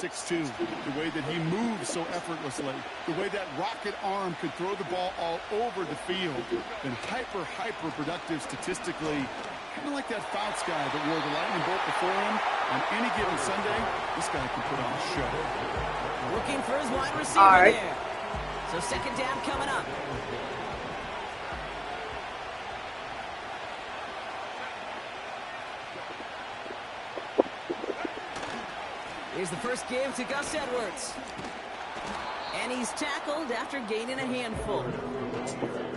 6'2", the way that he moves so effortlessly, the way that rocket arm could throw the ball all over the field, and hyper productive statistically. Kind of like that Fouts guy that wore the lightning bolt before him. On any given Sunday, this guy can put on a show. Looking for his wide receiver there. So second down coming up. Here's the first give to Gus Edwards. And he's tackled after gaining a handful.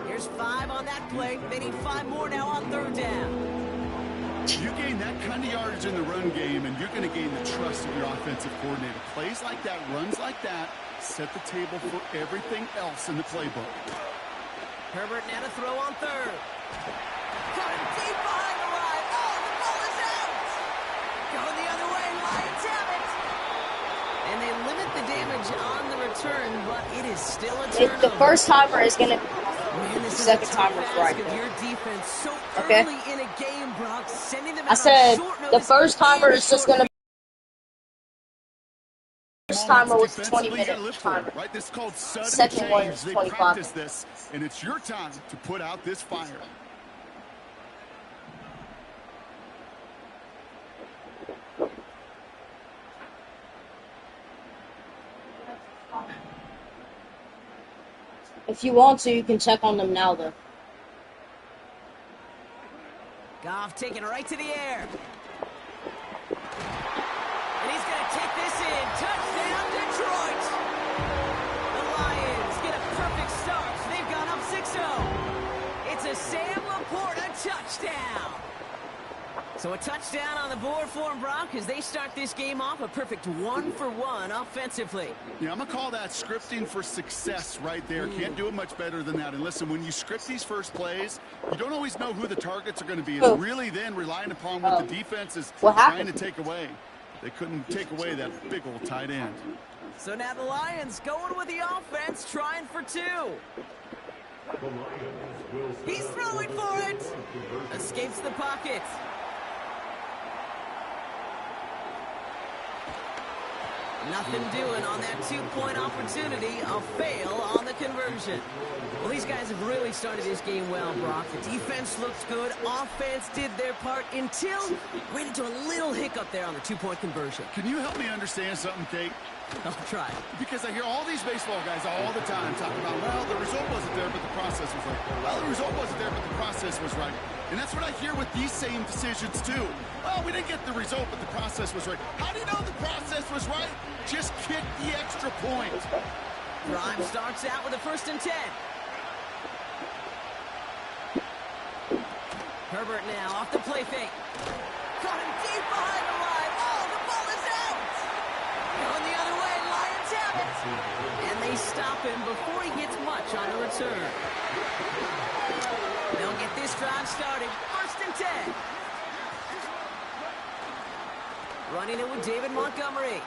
Here's 5 on that play. They need 5 more now on third down. You gain that kind of yardage in the run game, and you're going to gain the trust of your offensive coordinator. Plays like that, runs like that, set the table for everything else in the playbook. Herbert now to throw on third. Got him deep behind the line. Oh, the ball is out. Going the other way, Lions have it. And they limit the damage on the return, but it is still a turnover. The first timer is going to... Man, this second is a timer tough right ask of there. your defense so Okay. early in a game, Brock. Sending them I out said on short the notice first timer in is just short going to... First timer was a Defensively, 20-minute timer. right? This is called sudden Second one change. is They 25. practice this, and it's your time to put out this fire. If you want to, you can check on them now, though. Goff taking it right to the air. And he's going to take this in. Touchdown, Detroit. The Lions get a perfect start. They've gone up 6-0. It's a Sam Laporta touchdown. So a touchdown on the board for him, Brock, as they start this game off a perfect 1-for-1 offensively. Yeah, I'm going to call that scripting for success right there. Can't do it much better than that. And listen, when you script these first plays, you don't always know who the targets are going to be. It's really then relying upon what the defense is trying to take away. They couldn't take away that big old tight end. So now the Lions going with the offense, trying for 2. He's throwing for it. Escapes the pocket. Nothing doing on that 2-point opportunity. A fail on the conversion. Well, these guys have really started this game well, Brock. The defense looked good. Offense did their part until ran into a little hiccup there on the 2-point conversion. Can you help me understand something, Kate? I'll try. Because I hear all these baseball guys all the time talking about, well, the result wasn't there, but the process was right. Well, the result wasn't there, but the process was right. And that's what I hear with these same decisions, too. Well, we didn't get the result, but the process was right. How do you know the process was right? Just kick the extra point. Drive starts out with a 1st and 10. Herbert now off the play fake. Caught him deep behind the line. Oh, the ball is out. Going the other way, Lions have it. And they stop him before he gets much on the return. They'll get this drive started. 1st and 10. Running it with David Montgomery.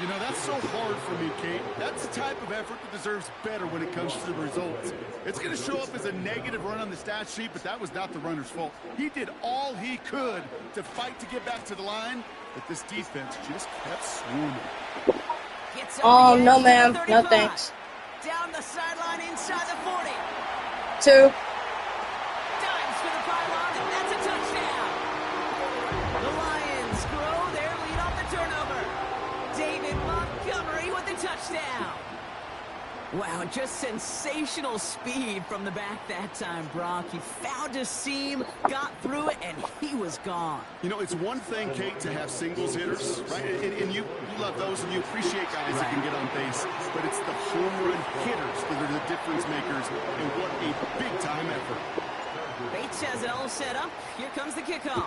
You know, that's so hard for me, Kate. That's the type of effort that deserves better when it comes to the results. It's going to show up as a negative run on the stat sheet, but that was not the runner's fault. He did all he could to fight to get back to the line, but this defense just kept swarming. Oh, no, ma'am. No, thanks. Down the sideline inside the 40. 2. Dives for the pylon, and that's a touchdown. The Lions grow their lead off the turnover. David Montgomery with the touchdown. Wow, just sensational speed from the back that time, Brock. He found a seam, got through it, and he was gone. You know, it's one thing, Kate, to have singles hitters, right? And you love those, and you appreciate guys that can get on base. But it's the home run hitters that are the difference makers, and what a big-time effort. Bates has it all set up. Here comes the kickoff.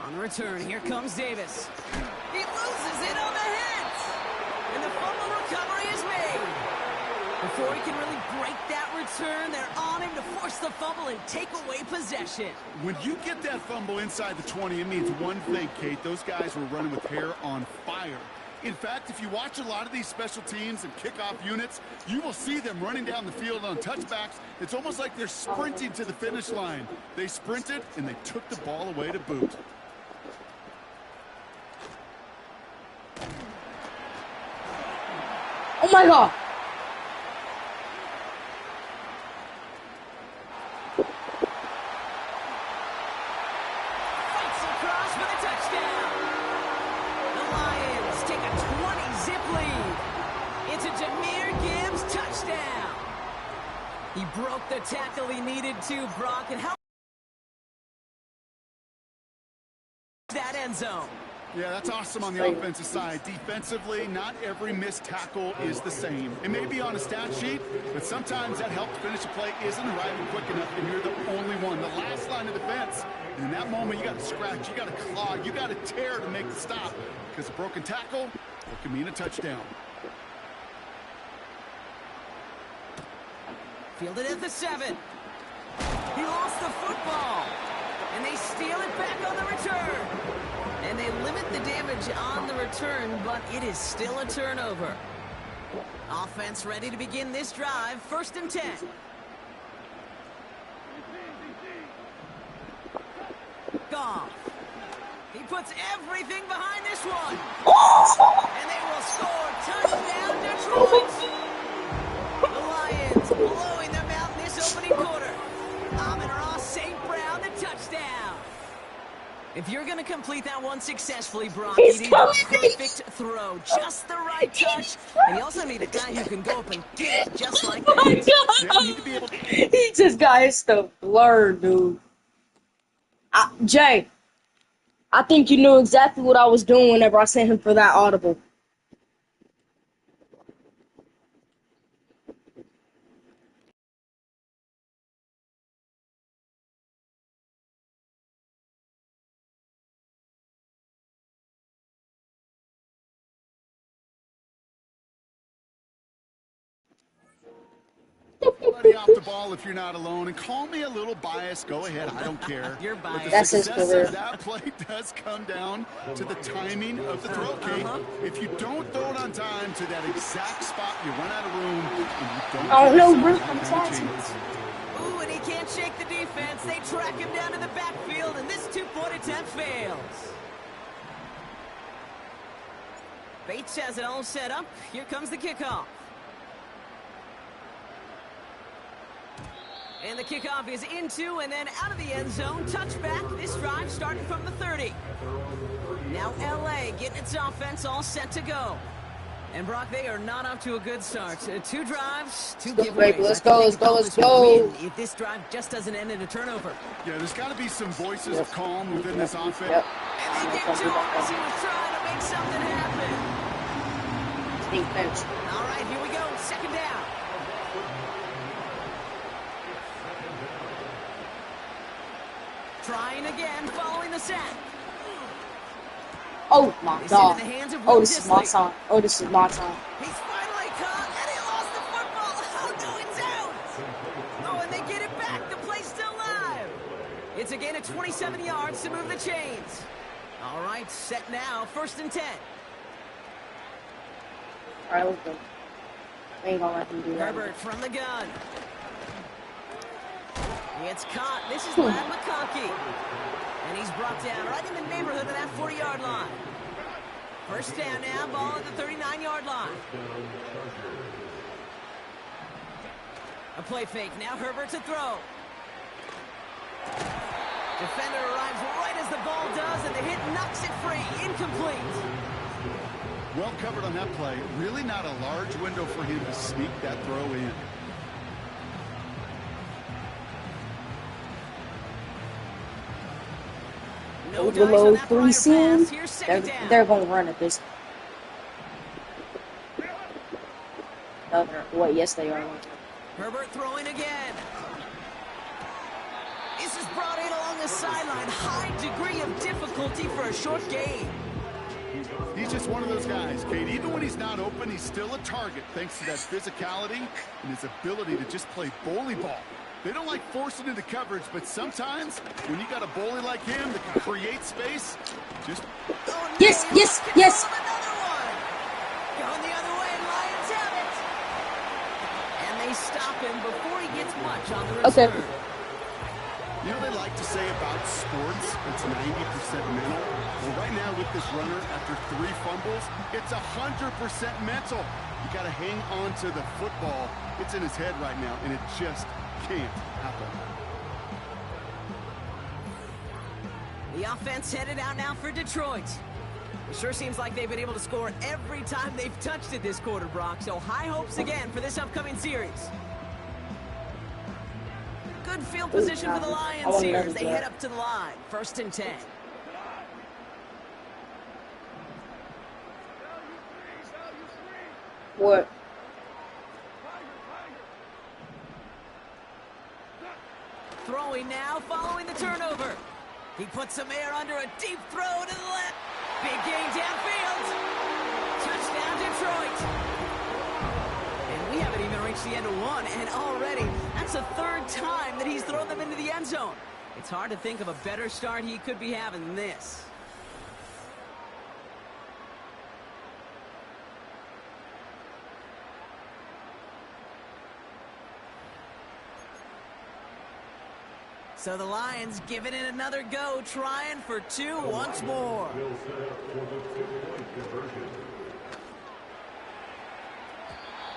On the return, here comes Davis. He loses it on the hit. And the fumble recovery is made. Before he can really break that return, they're on him to force the fumble and take away possession. When you get that fumble inside the 20, it means one thing, Kate. Those guys were running with hair on fire. In fact, if you watch a lot of these special teams and kickoff units, you will see them running down the field on touchbacks. It's almost like they're sprinting to the finish line. They sprinted, and they took the ball away to boot. Oh, my God. Fights across for the touchdown. The Lions take a 20-zip lead. It's a Jahmyr Gibbs touchdown. He broke the tackle he needed to, Brock, and helped that end zone. Yeah, that's awesome on the offensive side. Defensively, not every missed tackle is the same. It may be on a stat sheet, but sometimes that help to finish a play isn't arriving quick enough, and you're the only one, the last line of defense. And in that moment, you got to scratch, you got to claw, you got to tear to make the stop, because a broken tackle, it can mean a touchdown. Fielded at the 7. He lost the football, and they steal it back on the return. And they limit the damage on the return, but it is still a turnover. Offense ready to begin this drive. 1st and 10. Goff. He puts everything behind this one. And they will score. Touchdown, Detroit. The Lions blowing them out in this opening quarter. Amon-Ra St. Brown, the touchdown. If you're going to complete that one successfully, Brock, you need a perfect throw, just the right touch, and you also need a guy who can go up and get it just like that. Oh, my God. He just got his stuff blurred, dude. Jay, I think you knew exactly what I was doing whenever I sent him for that audible. Buddy off the ball if you're not alone, and call me a little biased. Go ahead, I don't care. You're biased. But the That's his success career. of that play does come down to the timing of the throw, Kate. If you don't throw it on time to that exact spot, you run out of room, and you don't Oh, no, get Bruce, yourself I'm that sorry. chance. Ooh, and he can't shake the defense. They track him down to the backfield, and this two-point attempt fails. Bates has it all set up. Here comes the kickoff. And the kickoff is into and then out of the end zone. Touchback. This drive starting from the 30. Now LA getting its offense all set to go. And Brock, they are not off to a good start. 2 drives, 2 giveaways. Let's go, let's go, let's go. Win if this drive just doesn't end in a turnover. Yeah, there's got to be some voices of calm within this offense. Yep. And they get to him as he was trying to make something happen. Defense. All right, here we go. 2nd down. Trying again, following the sack. Oh, my They God. send it in the hands of Oh, Will this is my Dissly. time. Oh, this is my time. He's finally caught, and he lost the football. Oh, no, it's out. Oh, and they get it back. The play's still live. It's a gain of 27 yards to move the chains. All right, set now. 1st and 10. All right, let's go. I ain't gonna let him do that. Herbert from the gun. It's caught. This is Brad McConkey. And he's brought down right in the neighborhood of that 40-yard line. 1st down now, ball at the 39-yard line. A play fake. Now Herbert to throw. Defender arrives right as the ball does, and the hit knocks it free. Incomplete. Well covered on that play. Really not a large window for him to sneak that throw in. No dice Below on that 3 prior seam. pass. Here's 2nd down. They're gonna run at this. No, wait, yes, they are. Herbert throwing again. This is brought in along the sideline. High degree of difficulty for a short gain. He's just one of those guys, Kate. Even when he's not open, he's still a target thanks to that physicality and his ability to just play bully ball. They don't like forcing into coverage, but sometimes when you got a bully like him that can create space, just... Oh, no, Yes, yes, yes. Another one. Going the other way, and Lions have it. And they stop him before he gets much on the return. Okay. You know they like to say about sports, it's 90% mental. Well, right now with this runner, after 3 fumbles, it's 100% mental. You got to hang on to the football. It's in his head right now, and it just can't happen. The offense headed out now for Detroit. It sure seems like they've been able to score every time they've touched it this quarter, Brock. So high hopes again for this upcoming series. Good field position for the Lions here as they head up to the line. 1st and 10. What? Throwing now, following the turnover. He puts some air under a deep throw to the left. Big gain downfield. Touchdown, Detroit. And we haven't even reached the end of one, and already that's the 3rd time that he's thrown them into the end zone. It's hard to think of a better start he could be having than this. So the Lions giving it another go, trying for 2 once more.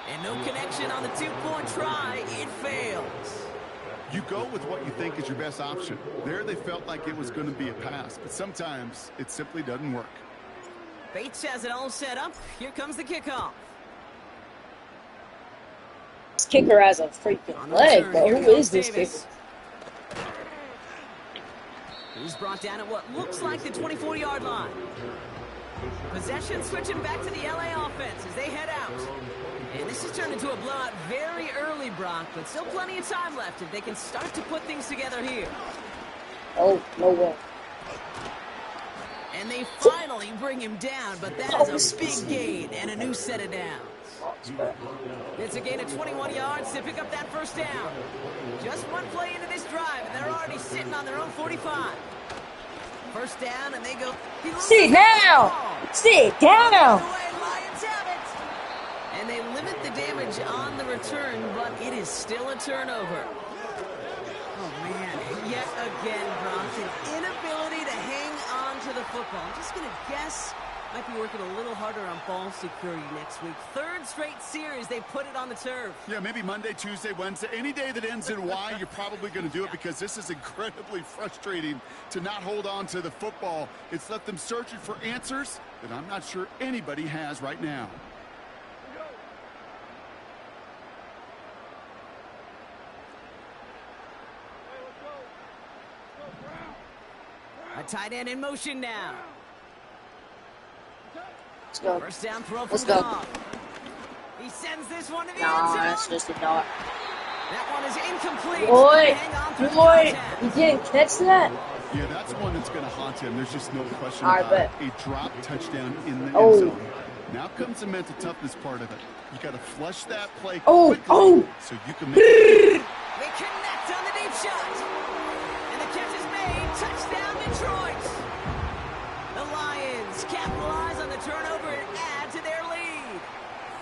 And no connection on the 2-point try. It fails. You go with what you think is your best option. There they felt like it was going to be a pass, but sometimes it simply doesn't work. Bates has it all set up. Here comes the kickoff. This kicker has a freaking leg, but who is this kicker? He's brought down at what looks like the 24-yard line. Possession switching back to the LA offense as they head out. And this has turned into a blowout very early, Brock, but still plenty of time left if they can start to put things together here. Oh, no way. And they finally bring him down, but that is a big gain and a new set of downs. It's a gain of 21 yards to pick up that 1st down. Just one play into this drive, and they're already sitting on their own 45. 1st down, and they go... Sit down! Sit down! Lions have it! And they limit the damage on the return, but it is still a turnover. Oh, man. Yet again, Brock, an inability to hang on to the football. I'm just going to guess might be working a little harder on ball security next week. 3rd straight series, they put it on the turf. Yeah, maybe Monday, Tuesday, Wednesday. Any day that ends in Y, you're probably going to do it because this is incredibly frustrating to not hold on to the football. It's left them searching for answers that I'm not sure anybody has right now. A tight end in motion now. Let's go. 1st down throw from Let's go. Goff. He sends this one to the Nah, end zone. that's just a dot. That one is incomplete. Boy, Hang on through the boy, contact. you didn't catch that? Yeah, that's one that's going to haunt him. There's just no question I about bet. it. A drop touchdown in the Oh. end zone. Now comes the mental toughness part of it. You got to flush that play Oh, quickly oh. so you can make it. They connect on the deep shot. And the catch is made. Touchdown, Detroit. The Lions capitalize on the turnover and add to their lead.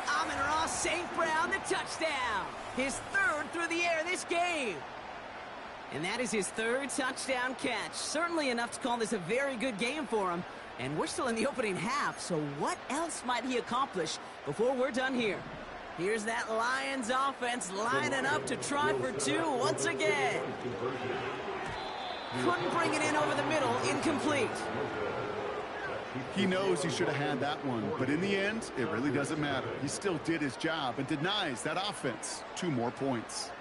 Amon-Ra St. Brown, the touchdown. His 3rd through the air this game. And that is his 3rd touchdown catch. Certainly enough to call this a very good game for him. And we're still in the opening half, so what else might he accomplish before we're done here? Here's that Lions offense lining up to try for 2 once again. Couldn't bring it in over the middle, incomplete. He knows he should have had that one, but in the end, it really doesn't matter. He still did his job and denies that offense 2 more points.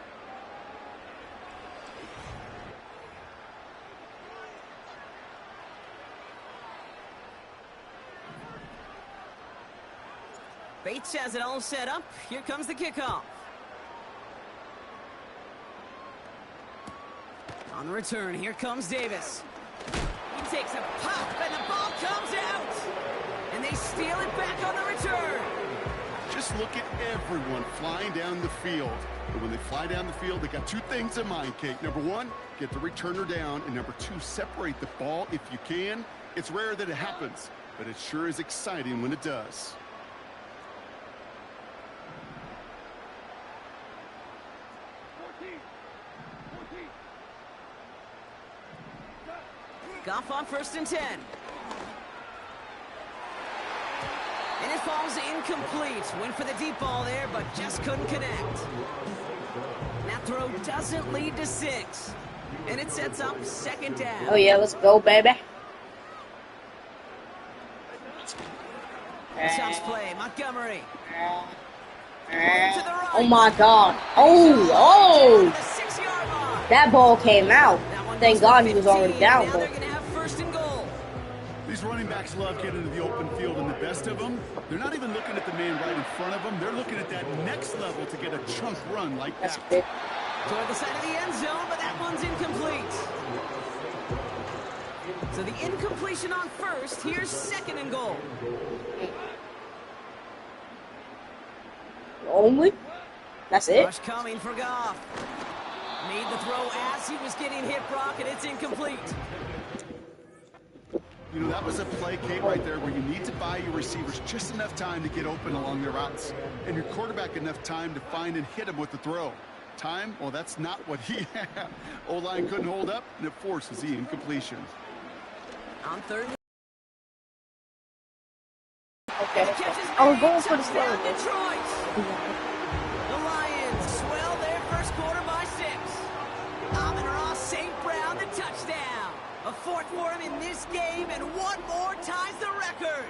Bates has it all set up. Here comes the kickoff. On the return, here comes Davis. He takes a pop, and the ball comes out. they steal it back on the return. Just look at everyone flying down the field. And when they fly down the field, they got two things in mind, Kate. Number one, get the returner down. And number two, separate the ball if you can. It's rare that it happens, but it sure is exciting when it does. Goff on 1st and 10. And it falls incomplete. Went for the deep ball there, but just couldn't connect. That throw doesn't lead to 6. And it sets up 2nd down. Oh, yeah, let's go, baby. Tough play, Montgomery. Oh, my God. Oh. The 6-yard line. That ball came out. Thank God he was already down. Now they're going to have 1st and goal. These running backs love getting into the open field, and the best of them, they're not even looking at the man right in front of them. They're looking at that next level to get a chunk run like that. That's big. Toward the side of the end zone, but that one's incomplete. So the incompletion on 1st. Here's 2nd and goal. Only? That's it? Rush coming for Goff. Made the throw as he was getting hit, Brock, and it's incomplete. You know, that was a play, Kate, right there, where you need to buy your receivers just enough time to get open along their routes, and your quarterback enough time to find and hit him with the throw. Time? Well, that's not what he had. O-line couldn't hold up, and it forces the incompletion. On 3rd. Okay. I was going for the slow. Detroit. The Lions swell their 1st quarter by 6. Amon-Ra St. Brown, the touchdown. A 4th for him in this game, and one more ties the record.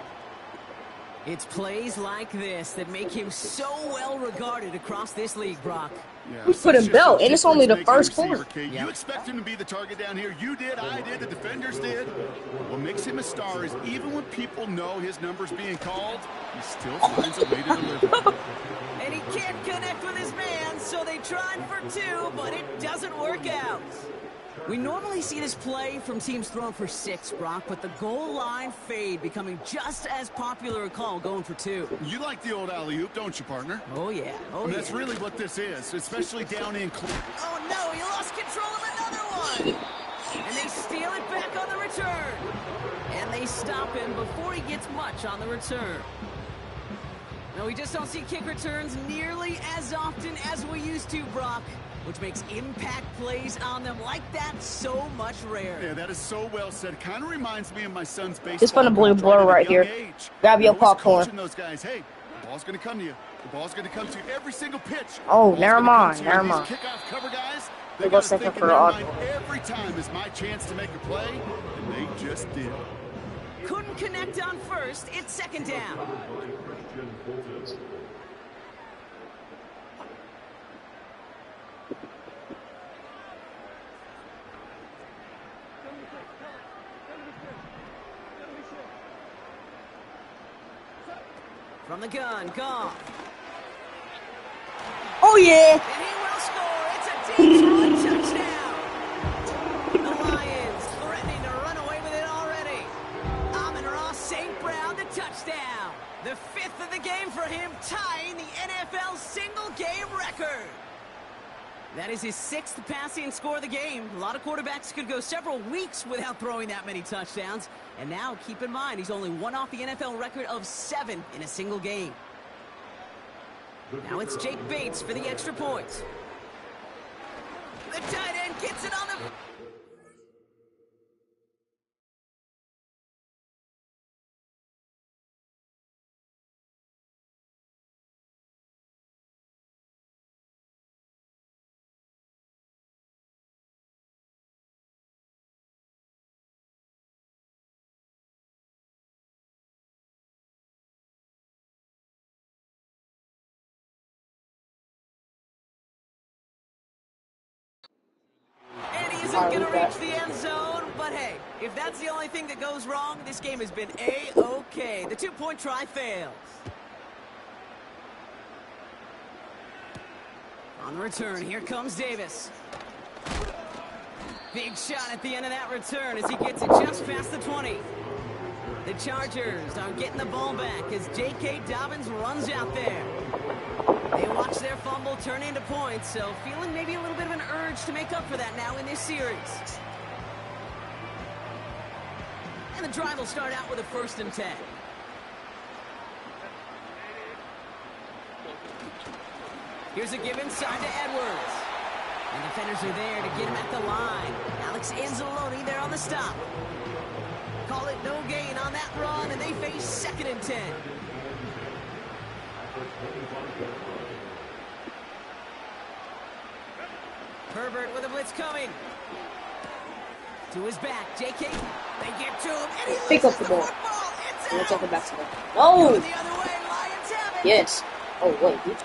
It's plays like this that make him so well regarded across this league, Brock. Yeah, Who's put him belt? And it's only the first quarter. Yep. You expect him to be the target down here. You did, I did, the defenders did. What makes him a star is even when people know his number's being called, he still finds a way to deliver. And he can't connect with his man, so they tried for 2, but it doesn't work out. We normally see this play from teams throwing for 6, Brock, but the goal line fade becoming just as popular a call going for 2. You like the old alley-oop, don't you, partner? Oh, yeah. Oh, And that's yeah. really what this is, especially down in... Oh, no, he lost control of another one. And they steal it back on the return. And they stop him before he gets much on the return. No, we just don't see kick returns nearly as often as we used to, Brock, which makes impact plays on them like that so much rarer. Yeah, that is so well said. Kind of reminds me of my son's baseball. It's gonna blur right here. Grab your popcorn. Those guys, hey, the ball's going to come to you. The ball's going to come to you every single pitch. Oh, never mind, never mind. Kickoff cover guys, They they go got to second think in for their the mind every time is my chance to make a play, and they just did. Couldn't connect on 1st. It's 2nd down. From the gun, Goff. Oh, yeah. And he will score. It's a deep touchdown. The Lions threatening to run away with it already. Amon-Ra St. Brown, the touchdown. The 5th of the game for him, tying the NFL single-game record. That is his 6th passing score of the game. A lot of quarterbacks could go several weeks without throwing that many touchdowns. And now, keep in mind, he's only one off the NFL record of 7 in a single game. Now it's Jake Bates for the extra point. The tight end gets it on the... Isn't going to reach the end zone, but hey, if that's the only thing that goes wrong, this game has been A-okay. The 2-point try fails. On the return, here comes Davis. Big shot at the end of that return as he gets it just past the 20. The Chargers are getting the ball back as J.K. Dobbins runs out there. They watch their fumble turn into points, so feeling maybe a little bit of an urge to make up for that now in this series. And the drive will start out with a 1st and 10. Here's a give inside to Edwards. And defenders are there to get him at the line. Alex Anzalone there on the stop. Call it no gain on that run, and they face 2nd and 10. Herbert with a blitz coming. To his back, J.K. They get to him, and he Pick up the ball. It's Let's out. take it back to them. No! Going the other way, Lions have it. Yes. Oh, wait.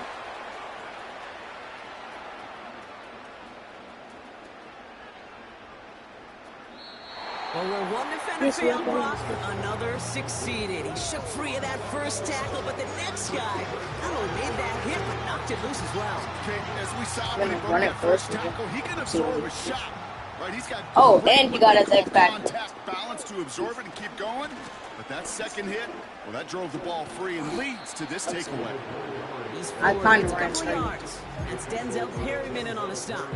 Well, where one defender failed, Brock, another succeeded. He shook free of that first tackle, but the next guy not only made that hit, but knocked it loose as well. Okay, as we saw when he broke that first tackle, he can absorb a shot. Right, he's got and he got his X back. Contact balance to absorb it and keep going. But that second hit, well, that drove the ball free and leads to this takeaway. He's I forward kind a of ran couple straight. yards. That's Denzel Perryman in on the stop.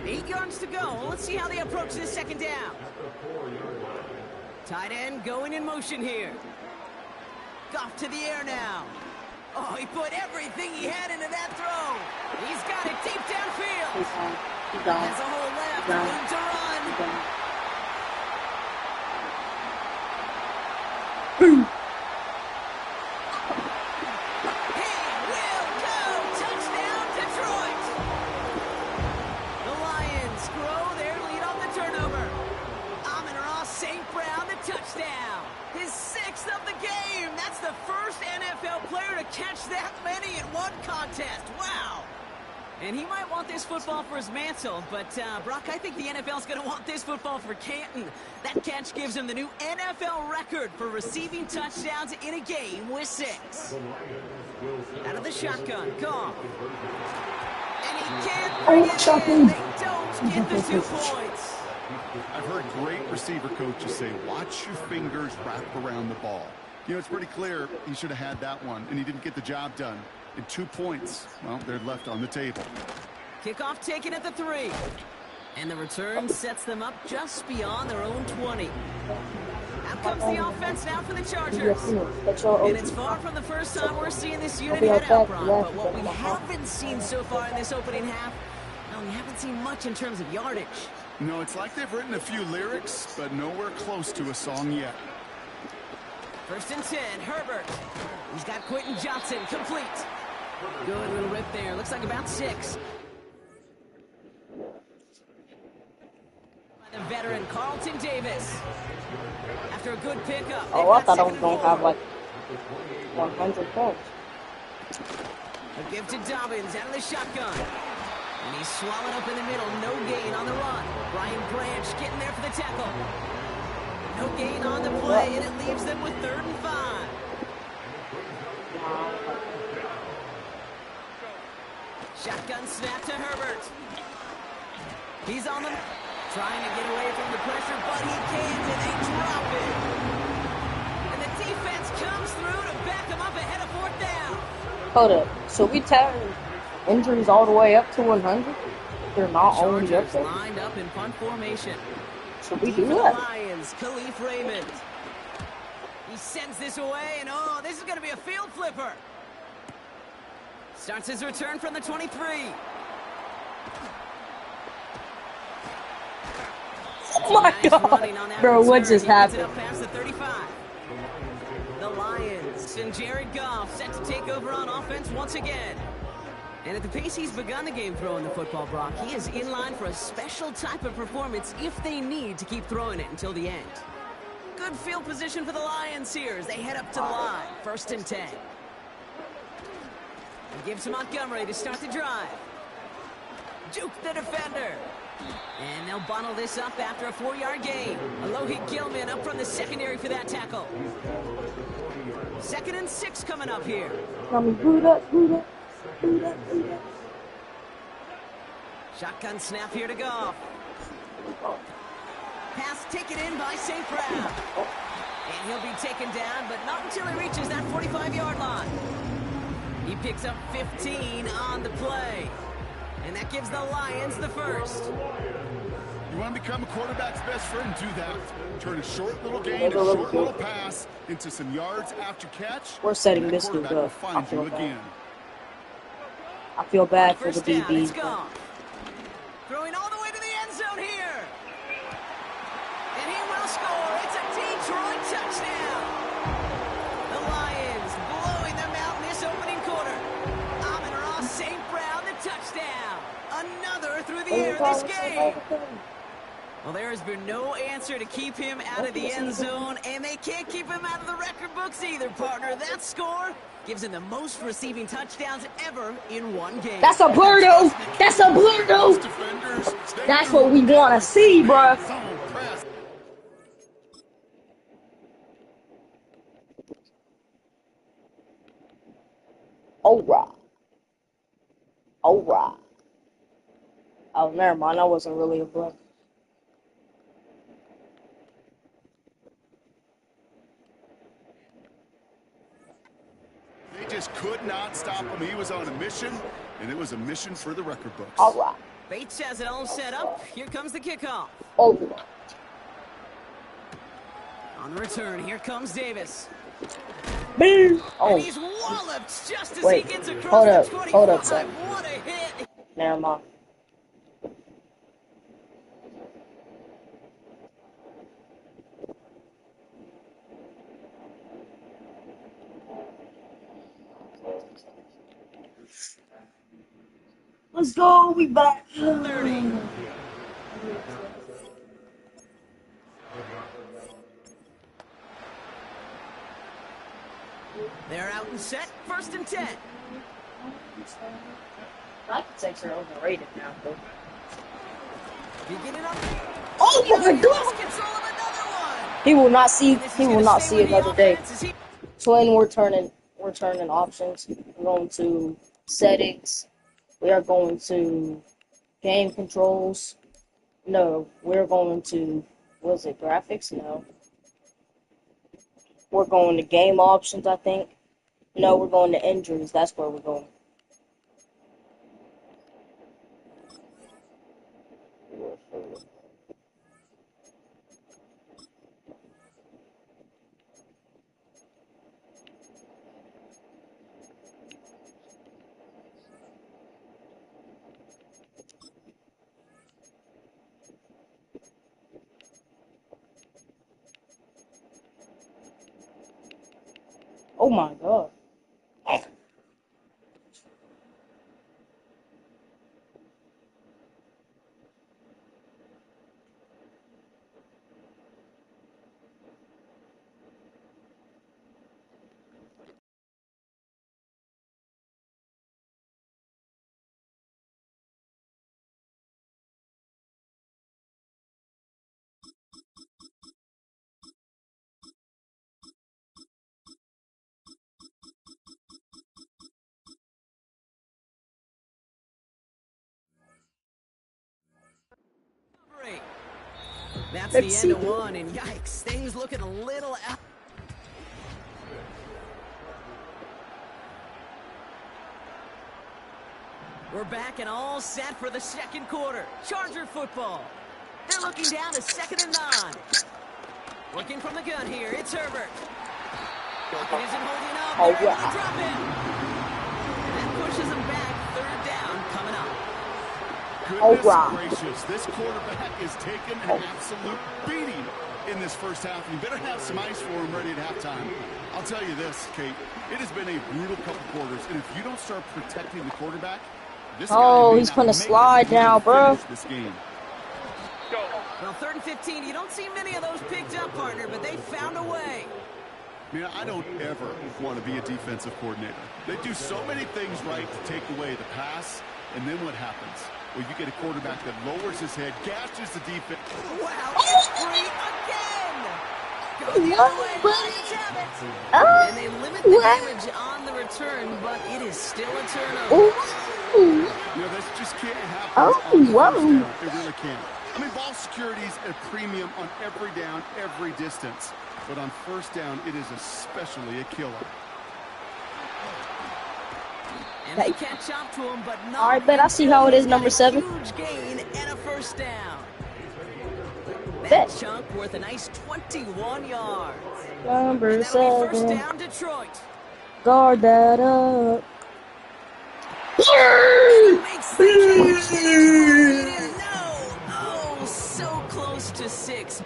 8 yards to go. Let's see how they approach this second down. Tight end going in motion here. Goff to the air now. Oh, he put everything he had into that throw. He's got it deep downfield. He's gone. Has a hole left. Down. Room to run. Boom. He will go. Touchdown, Detroit. The Lions grow their lead on the turnover. Amon-Ra St. Brown, the touchdown. His 6th of the game. That's the first NFL player to catch that many in one contest. Wow. And he might want this football for his mantle, but Brock, I think the NFL's going to want this football for Canton. That catch gives him the new NFL record for receiving touchdowns in a game with 6. Out of the shotgun, Goff. And he can't bring it in. They don't get the 2 points. I've heard great receiver coaches say, watch your fingers wrap around the ball. You know, it's pretty clear he should have had that one, and he didn't get the job done. And 2 points, well, they're left on the table. Kickoff taken at the 3. And the return sets them up just beyond their own 20. Out comes the offense now for the Chargers. And it's far from the first time we're seeing this unit head out, Brock. But what we haven't seen so far in this opening half, well, we haven't seen much in terms of yardage. No, it's like they've written a few lyrics, but nowhere close to a song yet. 1st and 10, Herbert. He's got Quentin Johnson complete. Good little rip there. Looks like about 6. By the veteran Carlton Davis. After a good pickup. Oh, I thought I was going to have like 100 points. A give to Dobbins out of the shotgun. And he's swallowed up in the middle. No gain on the run. Brian Branch getting there for the tackle. No gain on the play, and it leaves them with 3rd and 5. Shotgun snap to Herbert. He's on them, trying to get away from the pressure, but he can't, and they drop it. And the defense comes through to back him up ahead of 4th down. Hold up. So we tearing injuries all the way up to 100? They're not only up Chargers there? lined up in punt formation. So we Deep do for the that. Lions, Khalif Raymond. He sends this away, and oh, this is going to be a field flipper. Starts his return from the 23. Oh my God. Bro, what just happened? Up past the 35. The Lions and Jared Goff set to take over on offense once again. And at the pace he's begun the game throwing the football, Brock, he is in line for a special type of performance if they need to keep throwing it until the end. Good field position for the Lions here as they head up to the line. 1st and 10. He gives to Montgomery to start the drive. Juke the defender. And they'll bundle this up after a 4-yard gain. Alohi Gilman up from the secondary for that tackle. 2nd and 6 coming up here. Shotgun snap here to Goff. Pass taken in by St. Brown. And he'll be taken down, but not until he reaches that 45-yard line. He picks up 15 on the play. And that gives the Lions the first. You want to become a quarterback's best friend, do that. Turn a short little gain, a short little pass into some yards after catch. We're setting this dude up. Find you again. I feel bad for the First down, it's DBs. gone. Throwing all the way to the end zone here. And he will score. It's a Detroit touchdown. The Lions blowing them out in this opening quarter. Amon-Ra St. Brown, the touchdown. Another through the air in this game. Well, there has been no answer to keep him out of the end zone, and they can't keep him out of the record books either, partner. That score gives him the most receiving touchdowns ever in one game. That's a blurdo. That's a blurdo. That's what we want to see, bro. All right. All right. Oh, never mind. That wasn't really a blur. They just could not stop him. He was on a mission, and it was a mission for the record books. All right. Bates has it all set up. Here comes the kickoff. All right. On the return, here comes Davis. Boom. Oh, And he's walloped just as wait. he gets across Hold the up. 25. Hold up, sir. What a hit. never mind. Let's go. We back. 30. They're out and set. First and 10. Architects are overrated now, though. Beginning up. Oh my Lost God! control of another one. He will not see. This is He will gonna not stay see with the another day. offense as he- Twin, we're turning options. We're going to settings. We are going to game controls. No, we're going to, was it graphics? No. We're going to game options, I think. No, we're going to injuries. That's where we're going. Oh my God. That's Let's the end see. of one, and yikes, things looking a little out. We're back and all set for the second quarter. Charger football. They're looking down to 2nd and 9. Working from the gun here, it's Herbert. Pocket isn't holding up. Oh, They're able wow. to drop him. And that pushes them back. 3rd down coming up. Goodness wow. gracious, this quarterback is taking an absolute beating in this first half. You better have some ice for him ready at halftime. I'll tell you this, Kate, it has been a brutal couple quarters, and if you don't start protecting the quarterback, this Oh, guy may he's not gonna make slide it to now, bro. finish this game. Well, 3rd and 15, you don't see many of those picked up, partner, but they found a way. Man, I don't ever want to be a defensive coordinator. They do so many things right to take away the pass, and then what happens? Well, you get a quarterback that lowers his head, gashes the defense. Wow, it's free again! Go the other way, Lions have it. And they limit the damage on the return, but it is still a turnover. Ooh. You know, this just can't happen Oh, on the whoa. first down. It really can't. I mean, ball security is a premium on every down, every distance. But on first down, it is especially a killer. And they can't chop to him, but not. All right, bet I see how it is, number 7. Huge gain and a first down. That Bet. chunk worth a nice 21 yards. Number That'll be first 7. down, Detroit. Guard that up. Makes the catch. No. Oh, so close to 6.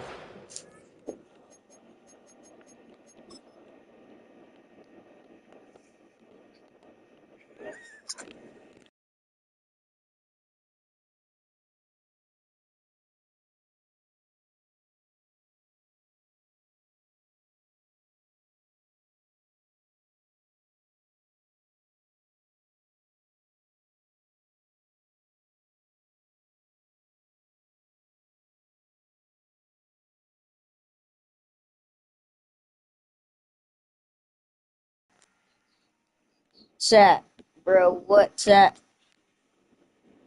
Chat, bro, what chat?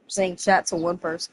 I'm saying chat to one person.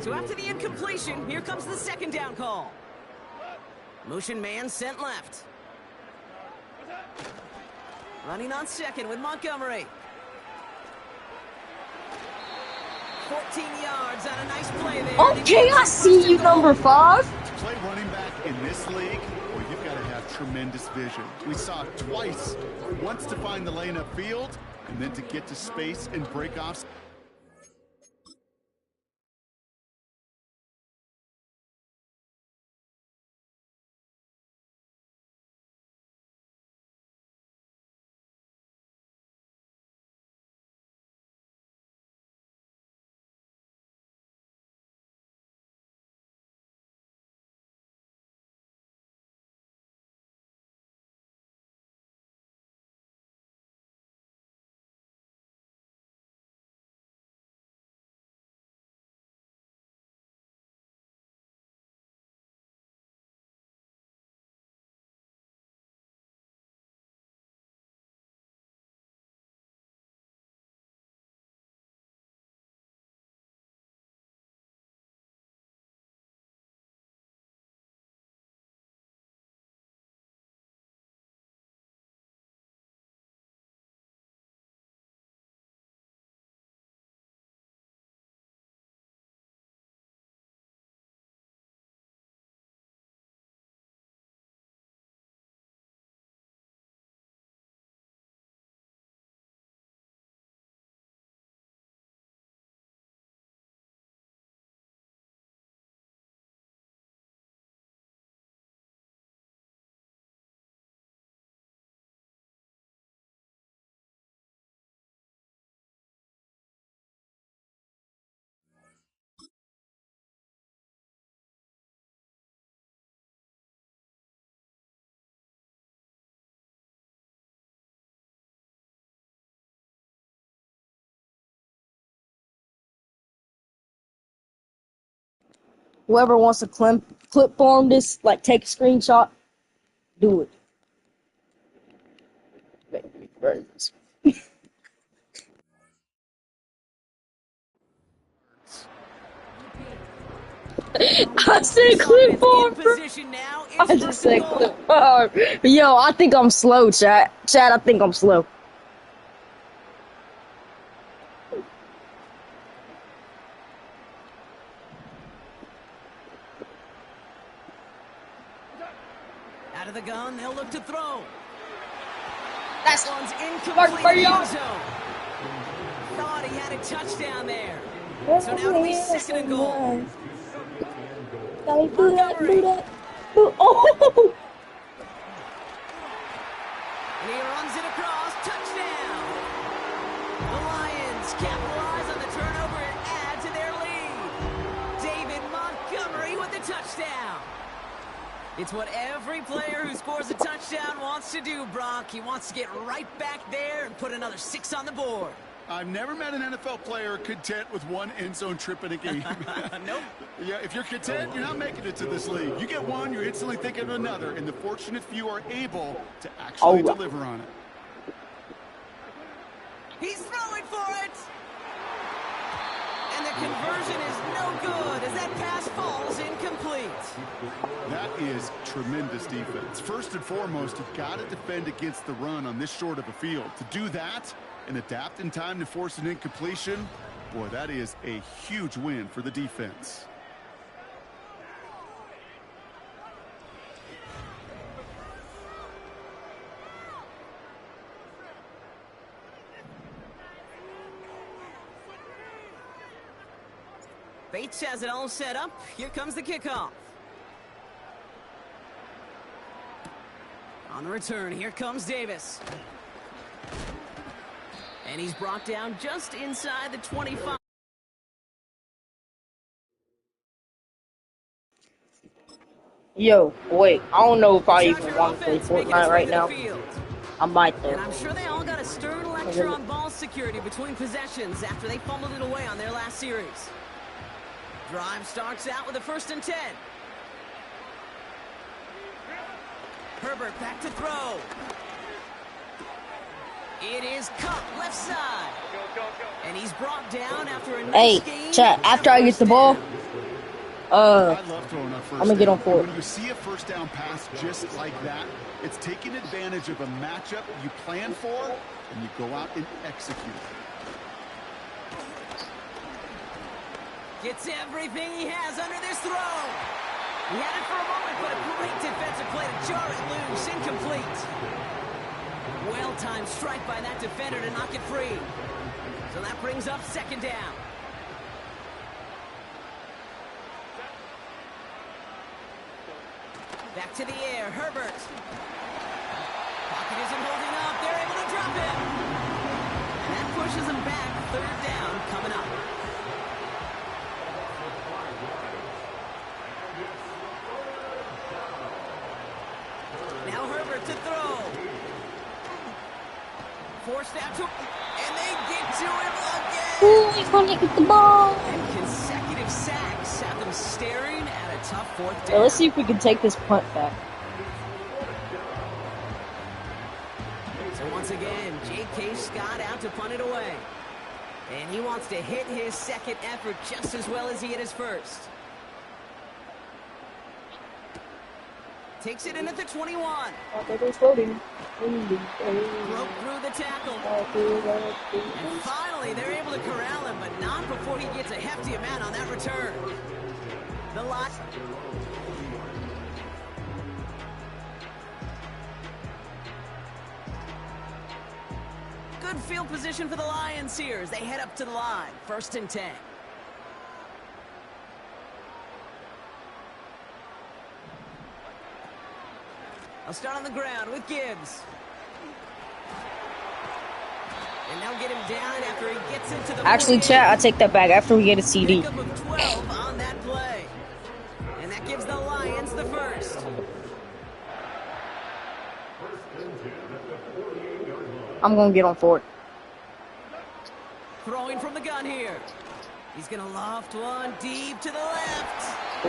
So after the incompletion, here comes the second down call. Motion man sent left. Running on second with Montgomery. 14 yards on a nice play there. Okay, I see you, number 5. To play running back in this league, well, you've got to have tremendous vision. We saw it twice. Once to find the lane upfield, and then to get to space and break off. Whoever wants to clip form this, like take a screenshot, do it. I said clip form. I just said clip form. Yo, I think I'm slow, chat. Chat, I think I'm slow. Out of the gun, they'll look to throw. That's One's incomplete in the end zone. Thought he had a touchdown there. So now it'll be second and goal. Gotta do that, Montgomery. do that. Oh! And he runs it across. Touchdown. The Lions capitalize on the turnover and add to their lead. David Montgomery with the touchdown. It's what every player who scores a touchdown wants to do, Brock. He wants to get right back there and put another 6 on the board. I've never met an NFL player content with one end zone trip in a game. Nope. Yeah, if you're content, you're not making it to this league. You get one, you're instantly thinking of another, and the fortunate few are able to actually deliver on it. He's throwing for it. And the conversion is no good as that pass falls incomplete. That is tremendous defense. First and foremost, you've got to defend against the run on this short of a field. To do that and adapt in time to force an incompletion, boy, that is a huge win for the defense. Bates has it all set up. Here comes the kickoff. On the return, here comes Davis. And he's brought down just inside the 25. Yo, wait. I don't know if I even want to play Fortnite right now. I might though. And I'm sure they all got a stern lecture on ball security between possessions after they fumbled it away on their last series. Drive starts out with a 1st and 10. Herbert back to throw. It is Cup left side. And he's brought down after a nice game. Chat, after I get the ball, I love throwing up first I'm gonna get on down. forward. When you see a first down pass just like that, it's taking advantage of a matchup you plan for, and you go out and execute. Gets everything he has under this throw. He had it for a moment, but a great defensive play to jar it loose. Incomplete. Well-timed strike by that defender to knock it free. So that brings up 2nd down. Back to the air, Herbert. Pocket isn't holding up. They're able to drop him. And that pushes him back. 3rd down coming up. Now Herbert to throw. Forced out to him, and they get to him again. ooh, he's gonna get the ball. And consecutive sacks have them staring at a tough 4th down. Yeah, let's see if we can take this punt back. So once again, J.K. Scott out to punt it away. And he wants to hit his 2nd effort just as well as he hit his 1st. Takes it in at the 21. Broke through the tackle. And finally, they're able to corral him, but not before he gets a hefty amount on that return. The lot. Good field position for the Lions here as they head up to the line. 1st and 10. I'll start on the ground with Gibbs. And they'll get him down after he gets into the... Actually, chat, I take that back after we get a CD. Pickup of 12 on that play. And that gives the Lions the 1st. I'm gonna get on forward. Throwing from the gun here. He's going to loft one deep to the left.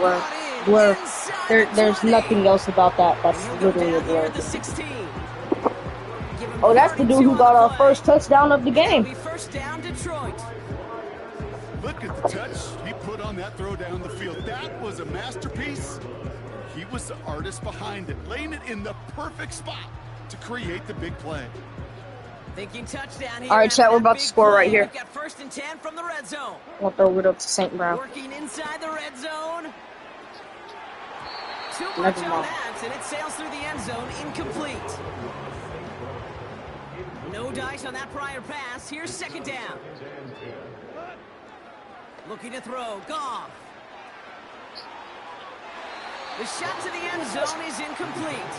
Blur. There's nothing else about that. That's literally a blur. Oh, that's the dude who got our first touchdown of the game. First down, Detroit. Look at the touch he put on that throw down the field. That was a masterpiece. He was the artist behind it, laying it in the perfect spot to create the big play. Thinking touchdown here. All right, chat, we're about to score right here. We've got 1st and 10 from the red zone. We'll throw it up to St. Brown. Working inside the red zone. Too much on that, and it sails through the end zone, incomplete. No dice on that prior pass. Here's 2nd down. Looking to throw. Goff. The shot to the end zone is incomplete.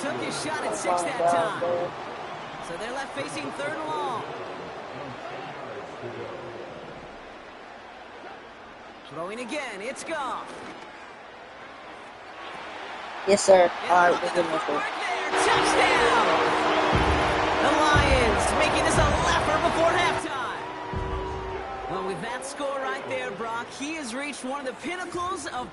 Took his shot at 6 that time. So they're left facing 3rd and long. Throwing again, it's Goff. Yes, sir. And All right, look we're at the good enough. footwork there. Touchdown! The Lions making this a leper before halftime. Well, with that score right there, Brock, he has reached one of the pinnacles of